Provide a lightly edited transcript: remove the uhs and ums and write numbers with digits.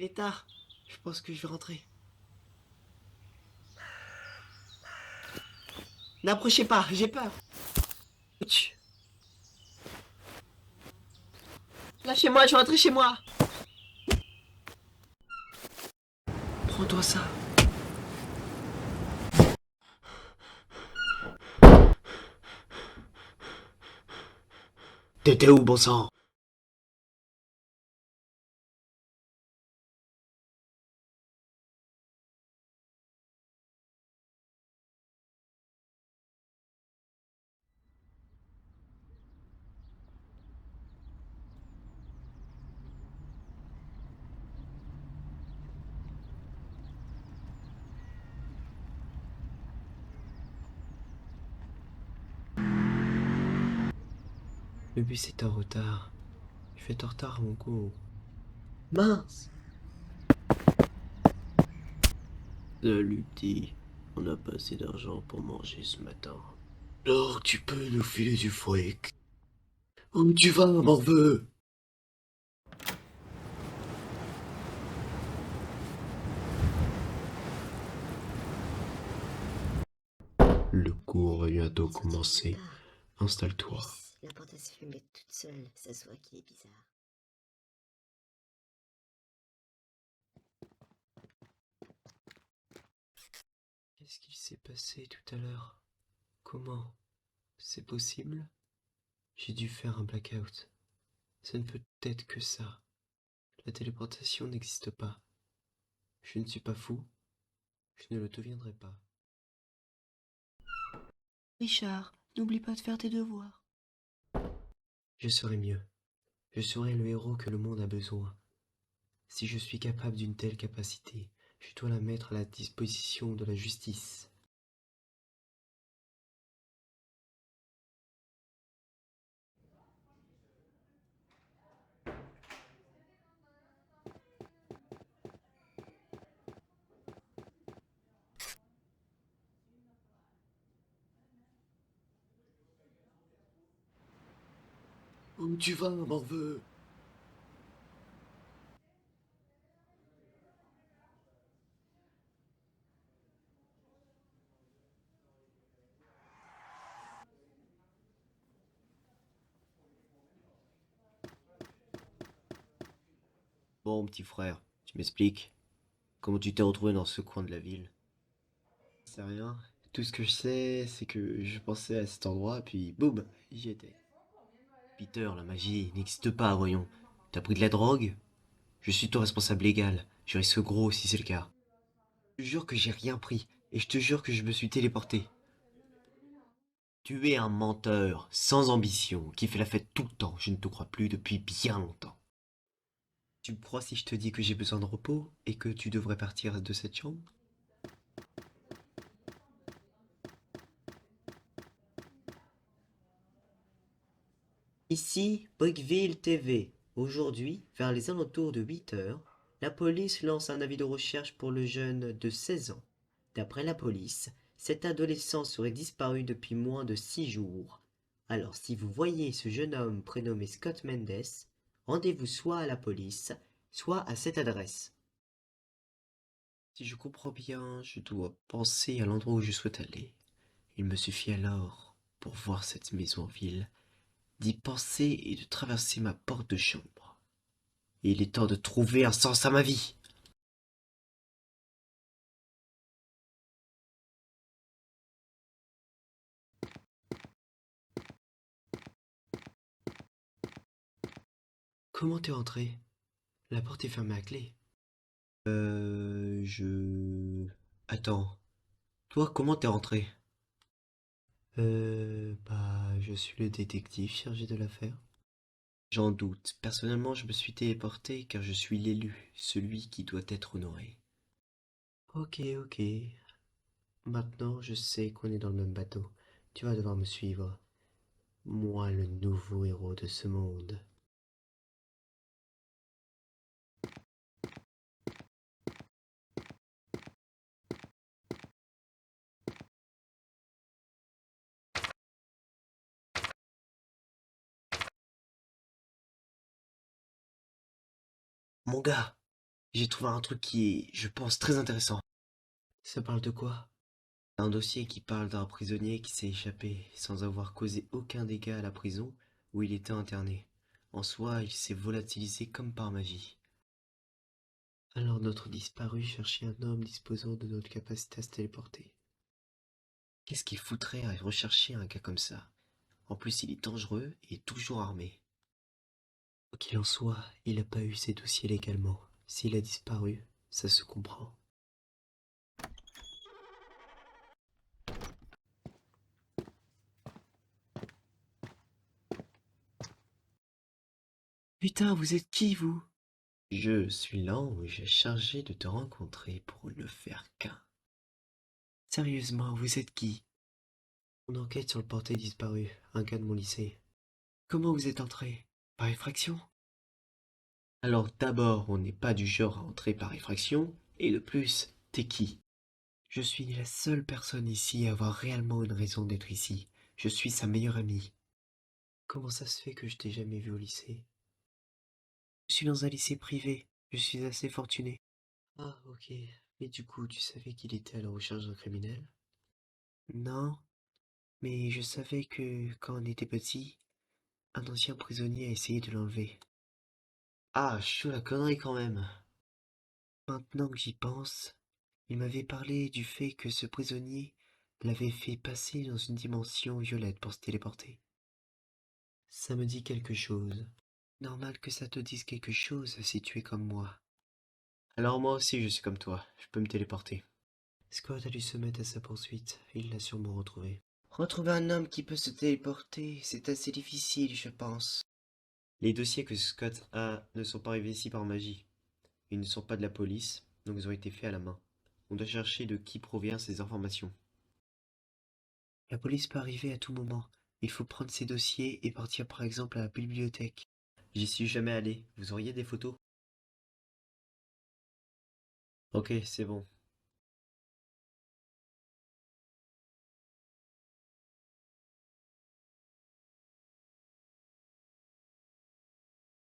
Il est tard. Je pense que je vais rentrer. N'approchez pas, j'ai peur. Ouch. Lâchez-moi, je vais rentrer chez moi. Prends-toi ça. T'étais où, bon sang? Le bus est en retard. Je vais être en retard à mon cours. Mince. Salut, petit. On n'a pas assez d'argent pour manger ce matin. Alors, tu peux nous filer du fric? Où tu vas, morveux? Le cours va bientôt commencer. Installe-toi. La porte à se fumer toute seule, ça se voit qu'il est bizarre. Qu'est-ce qui s'est passé tout à l'heure? Comment? C'est possible? J'ai dû faire un blackout. Ça ne peut être que ça. La téléportation n'existe pas. Je ne suis pas fou. Je ne le deviendrai pas. Richard, n'oublie pas de faire tes devoirs. Je serai mieux. Je serai le héros que le monde a besoin. Si je suis capable d'une telle capacité, je dois la mettre à la disposition de la justice. Où tu vas, morveux? Bon, petit frère, tu m'expliques? Comment tu t'es retrouvé dans ce coin de la ville? Je sais rien. Tout ce que je sais, c'est que je pensais à cet endroit, puis boum, j'y étais. Peter, la magie n'existe pas, voyons. T'as pris de la drogue? Je suis ton responsable légal. Je risque gros si c'est le cas. Je te jure que j'ai rien pris, et je te jure que je me suis téléporté. Tu es un menteur, sans ambition, qui fait la fête tout le temps. Je ne te crois plus depuis bien longtemps. Tu me crois si je te dis que j'ai besoin de repos, et que tu devrais partir de cette chambre? Ici, Brickville TV. Aujourd'hui, vers les alentours de 8 heures, la police lance un avis de recherche pour le jeune de 16 ans. D'après la police, cet adolescent serait disparu depuis moins de 6 jours. Alors si vous voyez ce jeune homme prénommé Scott Mendes, rendez-vous soit à la police, soit à cette adresse. Si je comprends bien, je dois penser à l'endroit où je souhaite aller. Il me suffit alors, pour voir cette maison en ville, d'y penser et de traverser ma porte de chambre. Il est temps de trouver un sens à ma vie. Comment t'es entré? La porte est fermée à clé. Je... Attends. Toi, comment t'es rentré? Je suis le détective chargé de l'affaire. J'en doute. Personnellement, je me suis téléporté car je suis l'élu, celui qui doit être honoré. Ok, ok. Maintenant, je sais qu'on est dans le même bateau. Tu vas devoir me suivre. Moi, le nouveau héros de ce monde. Mon gars, J'ai trouvé un truc qui est, je pense, très intéressant. Ça parle de quoi? Un dossier qui parle d'un prisonnier qui s'est échappé sans avoir causé aucun dégât à la prison où il était interné. En soi, il s'est volatilisé comme par magie. Alors notre disparu cherchait un homme disposant de notre capacité à se téléporter. Qu'est-ce qu'il foutrait à rechercher un gars comme ça? En plus, il est dangereux et toujours armé. Quoi qu'il en soit, il n'a pas eu ses dossiers légalement. S'il a disparu, ça se comprend. Putain, vous êtes qui, vous? Je suis l'ange chargé de te rencontrer pour ne faire qu'un. Sérieusement, vous êtes qui? On enquête sur le porté disparu, un gars de mon lycée. Comment vous êtes entré? Par effraction? Alors d'abord, on n'est pas du genre à entrer par effraction, et de plus, t'es qui? Je suis la seule personne ici à avoir réellement une raison d'être ici. Je suis sa meilleure amie. Comment ça se fait que je t'ai jamais vu au lycée? Je suis dans un lycée privé. Je suis assez fortuné. Ah, ok. Mais du coup, tu savais qu'il était à la recherche d'un criminel? Non, mais je savais que quand on était petit, un ancien prisonnier a essayé de l'enlever. Ah, chaud la connerie quand même. Maintenant que j'y pense, il m'avait parlé du fait que ce prisonnier l'avait fait passer dans une dimension violette pour se téléporter. Ça me dit quelque chose. Normal que ça te dise quelque chose si tu es comme moi. Alors moi aussi je suis comme toi, je peux me téléporter. Scott a dû se mettre à sa poursuite, il l'a sûrement retrouvé. Retrouver un homme qui peut se téléporter, c'est assez difficile, je pense. Les dossiers que Scott a ne sont pas arrivés ici par magie. Ils ne sont pas de la police, donc ils ont été faits à la main. On doit chercher de qui proviennent ces informations. La police peut arriver à tout moment. Il faut prendre ces dossiers et partir par exemple à la bibliothèque. J'y suis jamais allé. Vous auriez des photos? Ok, c'est bon.